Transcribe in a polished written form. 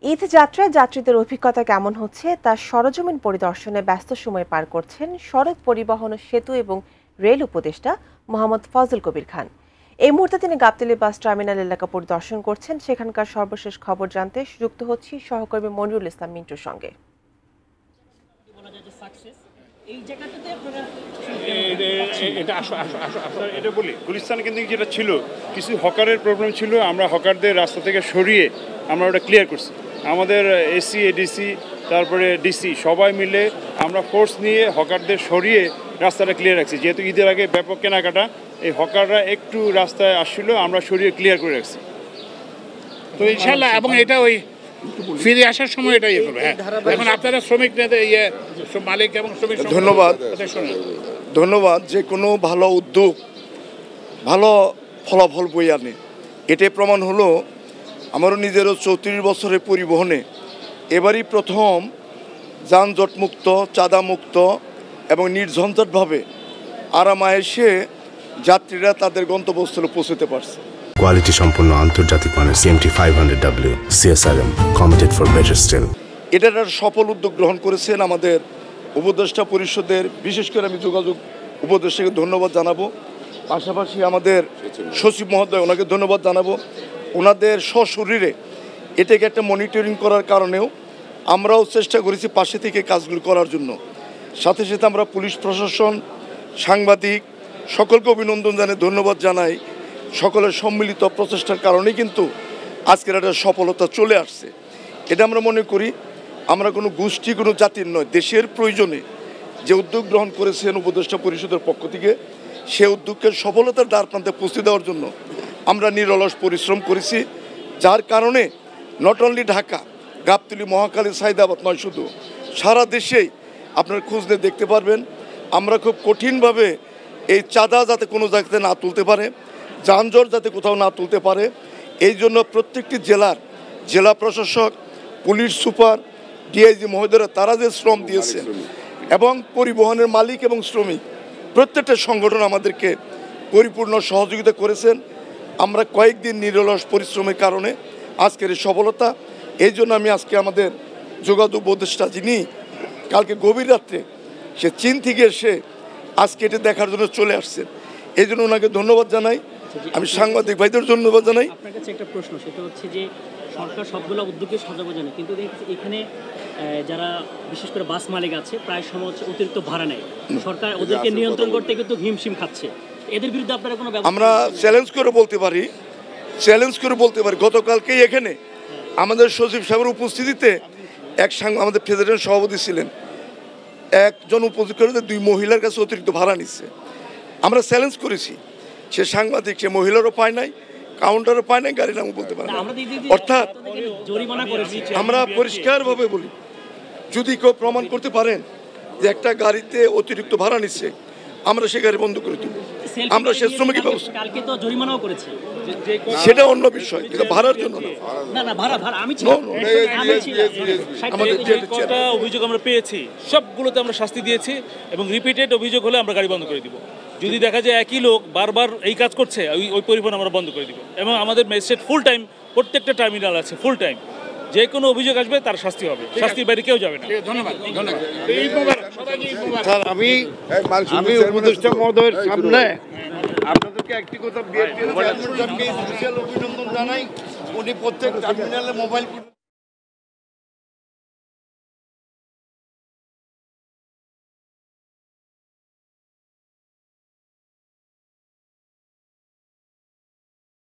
ঈদ যাত্রায় যাত্রীদের অভিজ্ঞতা কেমন হচ্ছে তা সরজমিন পরিদর্শনে ব্যস্ত সময় পার করছেন সড়ক পরিবহন ও সেতু এবং রেল উপদেষ্টা মোহাম্মদ ফজল কবির খান। এই মুহূর্তে তিনি গাবতলী বাস টার্মিনাল এলাকা পরিদর্শন করছেন। সেখানকার সর্বশেষ খবর জানতে যুক্ত হচ্ছি সহকর্মী মনিরুল ইসলাম মিন্টুর সঙ্গে। এটা বলি গুলিস্তানে কিন্তু যেটা ছিল কিছু হকারের প্রবলেম ছিল, আমরা হকারদের রাস্তা থেকে সরিয়ে আমরা ওটা ক্লিয়ার করছি। আমাদের এসি এডিসি তারপরে ডিসি সবাই মিলে আমরা ফোর্স নিয়ে হকারদের সরিয়ে রাস্তাটা ক্লিয়ার রাখছি। যেহেতু ঈদের আগে ব্যাপক কেনাকাটা, এই হকাররা একটু রাস্তায় আসছিল, আমরা সরিয়ে ক্লিয়ার করে রাখছি। তো ইনশাল্লাহ এবং এটা ওই ফিরে আসার সময় এটাই করবে। হ্যাঁ, এখন আপনারা শ্রমিক মালিক এবং শ্রমিক ধন্যবাদ। যে কোনো ভালো উদ্যোগ ভালো ফলাফল বই আনে, এটাই প্রমাণ হলো। আমারও নিজেরও 34 বছরের পরিবহনে এবারই প্রথম যানজটমুক্ত, চাঁদামুক্ত এবং নির্ঝঞ্ঝাটভাবে আরামায়েসে যাত্রীরা তাদের গন্তব্যস্থলে পৌঁছতে পারছে। কোয়ালিটি সম্পন্ন আন্তর্জাতিক মানের CMT 500W CSRM committed for better still. এটার সফল উদ্যোগ গ্রহণ করেছেন আমাদের উপদেষ্টা পরিষদের, বিশেষ করে আমি যোগাযোগ উপদেষ্টাকে ধন্যবাদ জানাবো। পাশাপাশি আমাদের সচিব মহোদয়, ওনাকে ধন্যবাদ জানাবো। ওনাদের সশরীরে এটাকে একটা মনিটরিং করার কারণেও আমরাও চেষ্টা করেছি পাশে থেকে কাজগুলো করার জন্য। সাথে সাথে আমরা পুলিশ প্রশাসন, সাংবাদিক সকলকে অভিনন্দন জানাই, ধন্যবাদ জানাই। সকলের সম্মিলিত প্রচেষ্টার কারণেই কিন্তু আজকের একটা সফলতা চলে আসছে। এটা আমরা মনে করি আমরা কোনো গোষ্ঠী, কোনো জাতির নয়, দেশের প্রয়োজনে যে উদ্যোগ গ্রহণ করেছেন উপদেষ্টা পরিষদের পক্ষ থেকে, সে উদ্যোগকে সফলতার দ্বার প্রান্তে পৌঁছে দেওয়ার জন্য আমরা নিরলস পরিশ্রম করেছি। যার কারণে নট অনলি ঢাকা, গাবতলী, মহাখালী, সাইদাবাদ নয়, শুধু সারা দেশেই আপনার খোঁজ নিয়ে দেখতে পারবেন আমরা খুব কঠিনভাবে এই চাঁদা যাতে কোনো জায়গাতে না তুলতে পারে, যানজট যাতে কোথাও না তুলতে পারে, এই জন্য প্রত্যেকটি জেলার জেলা প্রশাসক, পুলিশ সুপার, ডিআইজি মহোদয়রা তারা যে শ্রম দিয়েছেন এবং পরিবহনের মালিক এবং শ্রমিক প্রত্যেকটা সংগঠন আমাদেরকে পরিপূর্ণ সহযোগিতা করেছেন। আমরা কয়েকদিন নিরলস পরিশ্রমের কারণে আজকের এই সফলতা। এই জন্য আমি আজকে আমাদের যোগাযোগ উপদেষ্টা, যিনি কালকে গভীর রাত্রে সে চীন থেকে এসে আজকে এটা দেখার জন্য চলে আসছেন, এই জন্য ওনাকে ধন্যবাদ জানাই। আমি সাংবাদিক ভাইদের ধন্যবাদ জানাই। আপনার কাছে একটা প্রশ্ন, সেটা হচ্ছে যে সরকার সবগুলো উদ্যোগে সজাগ জানে, কিন্তু এখানে যারা বিশেষ করে বাস মালিক আছে প্রায় সময় হচ্ছে অতিরিক্ত ভাড়া নেয়, সরকার ওদেরকে নিয়ন্ত্রণ করতে কিন্তু হিমশিম খাচ্ছে। এদের বিরুদ্ধে আপনারা কোনো আমরা চ্যালেঞ্জ করে বলতে পারি গতকালকেই এখানে আমাদের সচিব সাহেবের উপস্থিতিতে আমাদের প্রেসিডেন্ট সভাপতি ছিলেন, একজন উপস্থিত করে 2 মহিলার কাছে অতিরিক্ত ভাড়া নিচ্ছে। আমরা চ্যালেঞ্জ করেছি, সে সাংবাদিক, সে মহিলারও পায় নাই, কাউন্টারও পায় নাই, গাড়ি নামও বলতে পারে না। অর্থাৎ আমরা পরিষ্কারভাবে বলি, যদি কেউ প্রমাণ করতে পারেন যে একটা গাড়িতে অতিরিক্ত ভাড়া নিচ্ছে, আমরা সে গাড়ি বন্ধ করে দেব। আমরা সে শ্রমিকের ব্যবস্থা, সেটা অন্য বিষয়, কিন্তু ভাড়ার জন্য অভিযোগ আমরা পেয়েছি, সবগুলোতে আমরা শাস্তি দিয়েছি এবং রিপিটেড অভিযোগ হলে আমরা গাড়ি বন্ধ করে দিব। যদি দেখা যায় একই লোক বারবার এই কাজ করছে, ওই পরিবহন আমরা বন্ধ করে দিব। এবং আমাদের ম্যাজিস্ট্রেট ফুল টাইম প্রত্যেকটা টার্মিনাল আছে, ফুল টাইম যে কোনো অভিযোগ আসবে তার শাস্তি হবে, শাস্তির বাইরে কেউ যাবে না। ধন্যবাদ। স্যার, আমি উপদেষ্টা মহোদয়ের সামনে আপনাদেরকে একটি কথা অভিনন্দন জানাই। উনি প্রত্যেক টার্মিনালে মোবাইল